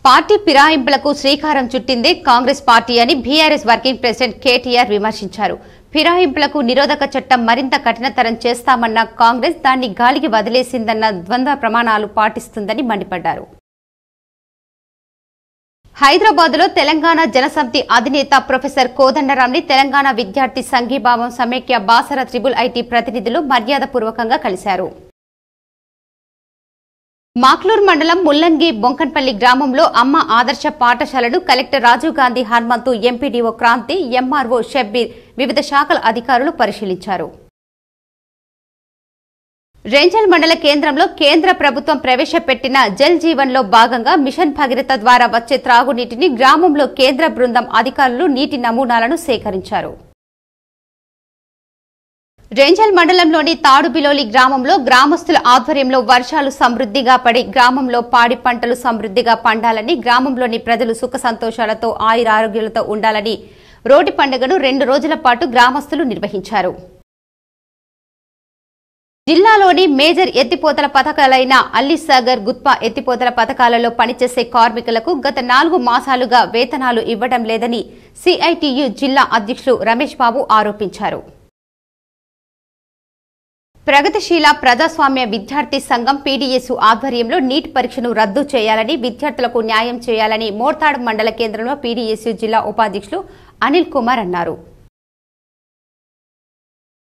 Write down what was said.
Party ఫిరాయింపులకు శ్రీకారం చుట్టిందే Congress party అని BRS working president KTR విమర్శించారు. ఫిరాయింపులకు నిరోధక చట్టం మరింత కఠినతరం చేస్తామన్న కాంగ్రెస్ దాన్ని గాలికి వదిలేసిందన్న ద్వంద్వ ప్రమాణాలు పాటిస్తుందని మండిపడ్డారు. హైదరాబాద్లో తెలంగాణ జనసమితి అధినేత ప్రొఫెసర్ కోదండరాంని తెలంగాణ విద్యార్థి సంఘీభావం సమైక్య బాసర ట్రిబుల్ ఐటీ ప్రతినిధులు మర్యాదపూర్వకంగా కలిశారు. మాక్లూర్ మండలం ముల్లంగి బొంకన్పల్లి గ్రామంలో అమ్మ ఆదర్శ పాఠశాలను collector Rajiv Gandhi Hanumanthu, MPDO Kranthi, MRO Shabbir, వివిధ శాఖల అధికారులు పరిశీలించారు. రేంజల్ మండల కేంద్రంలో కేంద్ర ప్రభుత్వం ప్రవేశపెట్టిన జల్ జీవన్ లో భాగంగా మిషన్ భగీరథ ద్వారా వచ్చే త్రాగునీటిని గ్రామంలో కేంద్ర బృందం అధికారులు నీటి నమూనాలను సేకరించారు. రేంజల్ మండలంలోని తాడుబిలోలి గ్రామంలో గ్రామస్తుల ఆధ్వర్యంలో వర్షాలు సమృద్దిగా పడి గ్రామంలో పాడి పంటలు సమృద్దిగా పండాలని, గ్రామంలోని ప్రజలు సుఖ సంతోషాలతో ఆయురారోగ్యాలతో ఉండాలని రోటి పండుగను 2 రోజుల పాటు గ్రామస్తులు నిర్వహించారు. జిల్లాలోని మేజర్ ఎత్తిపోతల పథకాలైన అల్లిసాగర్, గుత్పా ఎత్తిపోతల పథకాలలో పనిచేసే కార్మికులకు గత 4 మాసాలుగా వేతనాలు ఇవ్వడం లేదని సిఐటియు జిల్లా అధ్యక్షులు రమేష్ బాబు ఆరోపించారు. ప్రగతిశీల ప్రజాస్వామ్య విద్యార్థి సంఘం పీడీఎస్యు ఆధ్వర్యంలో నీట్ పరీక్షను రద్దు చేయాలని, విద్యార్థులకు న్యాయం చేయాలని మోర్తాడ్ మండల కేంద్రంలో పీడీఎస్యు జిల్లా ఉపాధ్యక్షులు అనిల్ కుమార్ అన్నారు.